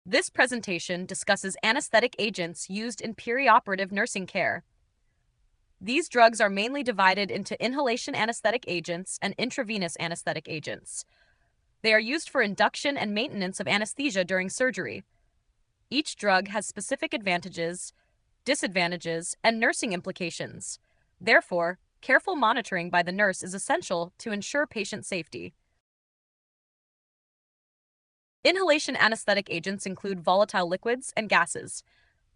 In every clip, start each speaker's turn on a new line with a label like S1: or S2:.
S1: This presentation discusses anesthetic agents used in perioperative nursing care. These drugs are mainly divided into inhalation anesthetic agents and intravenous anesthetic agents. They are used for induction and maintenance of anesthesia during surgery. Each drug has specific advantages, disadvantages, and nursing implications. Therefore, careful monitoring by the nurse is essential to ensure patient safety. Inhalation anesthetic agents include volatile liquids and gases.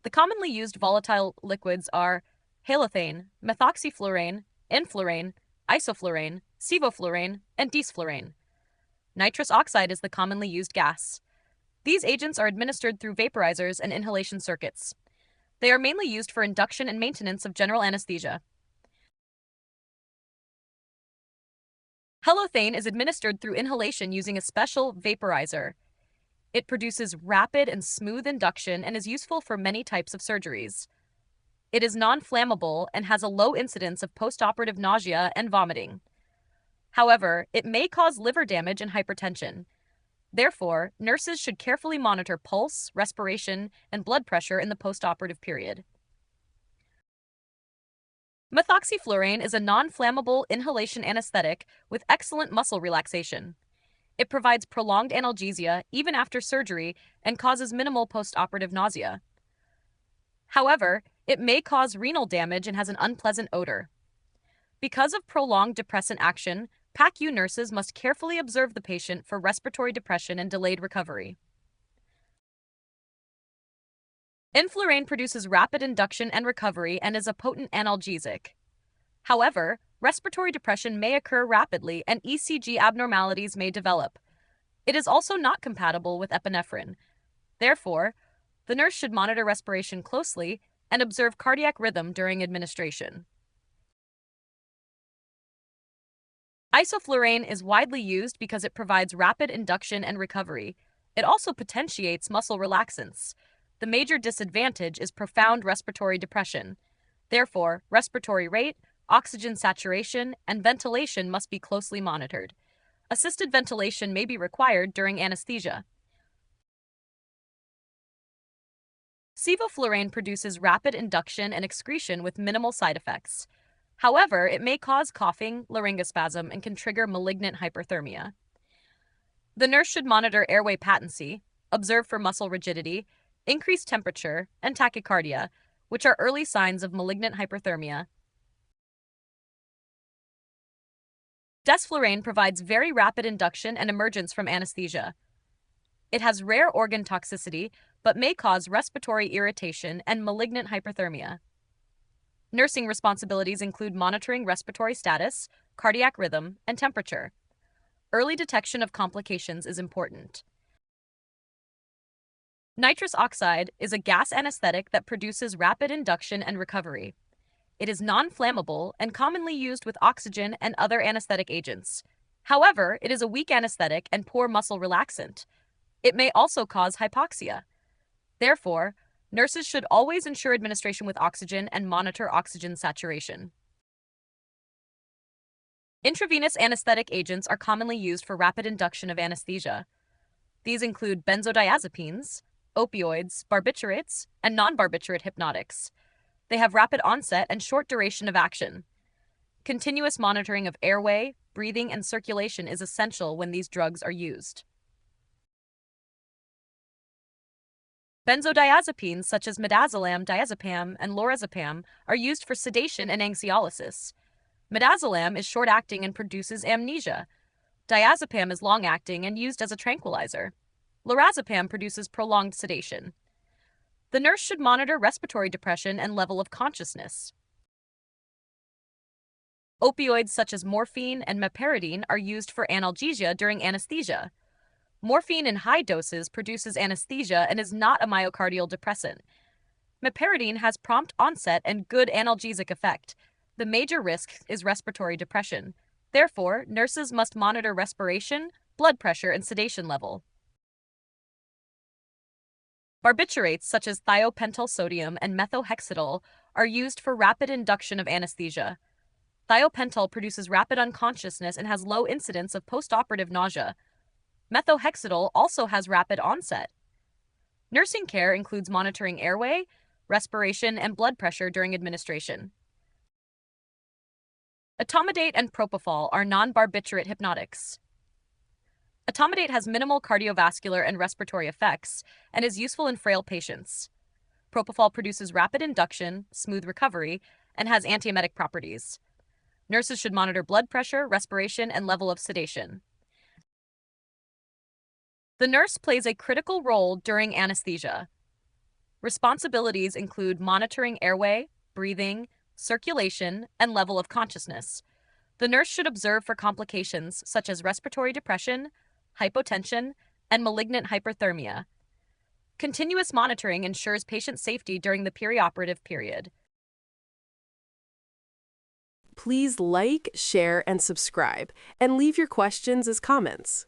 S1: The commonly used volatile liquids are halothane, methoxyflurane, enflurane, isoflurane, sevoflurane, and desflurane. Nitrous oxide is the commonly used gas. These agents are administered through vaporizers and inhalation circuits. They are mainly used for induction and maintenance of general anesthesia. Halothane is administered through inhalation using a special vaporizer. It produces rapid and smooth induction and is useful for many types of surgeries. It is non-flammable and has a low incidence of postoperative nausea and vomiting. However, it may cause liver damage and hypertension. Therefore, nurses should carefully monitor pulse, respiration, and blood pressure in the postoperative period. Methoxyflurane is a non-flammable inhalation anesthetic with excellent muscle relaxation. It provides prolonged analgesia even after surgery and causes minimal postoperative nausea. However, it may cause renal damage and has an unpleasant odor. Because of prolonged depressant action, PACU nurses must carefully observe the patient for respiratory depression and delayed recovery. Enflurane produces rapid induction and recovery and is a potent analgesic. However, respiratory depression may occur rapidly and ECG abnormalities may develop. It is also not compatible with epinephrine. Therefore, the nurse should monitor respiration closely and observe cardiac rhythm during administration. Isoflurane is widely used because it provides rapid induction and recovery. It also potentiates muscle relaxants. The major disadvantage is profound respiratory depression. Therefore, respiratory rate, oxygen saturation, and ventilation must be closely monitored. Assisted ventilation may be required during anesthesia. Sevoflurane produces rapid induction and excretion with minimal side effects. However, it may cause coughing, laryngospasm, and can trigger malignant hyperthermia. The nurse should monitor airway patency, observe for muscle rigidity, increased temperature, and tachycardia, which are early signs of malignant hyperthermia. Desflurane provides very rapid induction and emergence from anesthesia. It has rare organ toxicity, but may cause respiratory irritation and malignant hyperthermia. Nursing responsibilities include monitoring respiratory status, cardiac rhythm, and temperature. Early detection of complications is important. Nitrous oxide is a gas anesthetic that produces rapid induction and recovery. It is non-flammable and commonly used with oxygen and other anesthetic agents. However, it is a weak anesthetic and poor muscle relaxant. It may also cause hypoxia. Therefore, nurses should always ensure administration with oxygen and monitor oxygen saturation. Intravenous anesthetic agents are commonly used for rapid induction of anesthesia. These include benzodiazepines, opioids, barbiturates, and non-barbiturate hypnotics. They have rapid onset and short duration of action. Continuous monitoring of airway, breathing, and circulation is essential when these drugs are used. Benzodiazepines such as midazolam, diazepam, and lorazepam are used for sedation and anxiolysis. Midazolam is short-acting and produces amnesia. Diazepam is long-acting and used as a tranquilizer. Lorazepam produces prolonged sedation. The nurse should monitor respiratory depression and level of consciousness. Opioids such as morphine and meperidine are used for analgesia during anesthesia. Morphine in high doses produces anesthesia and is not a myocardial depressant. Meperidine has prompt onset and good analgesic effect. The major risk is respiratory depression. Therefore, nurses must monitor respiration, blood pressure, and sedation level. Barbiturates such as thiopentyl sodium and methoxyflurane are used for rapid induction of anesthesia. Thiopentyl produces rapid unconsciousness and has low incidence of postoperative nausea. Methoxyflurane also has rapid onset. Nursing care includes monitoring airway, respiration, and blood pressure during administration. Etomidate and propofol are non-barbiturate hypnotics. Etomidate has minimal cardiovascular and respiratory effects and is useful in frail patients. Propofol produces rapid induction, smooth recovery, and has antiemetic properties. Nurses should monitor blood pressure, respiration, and level of sedation. The nurse plays a critical role during anesthesia. Responsibilities include monitoring airway, breathing, circulation, and level of consciousness. The nurse should observe for complications such as respiratory depression, hypotension, and malignant hyperthermia. Continuous monitoring ensures patient safety during the perioperative period.
S2: Please like, share, and subscribe, and leave your questions as comments.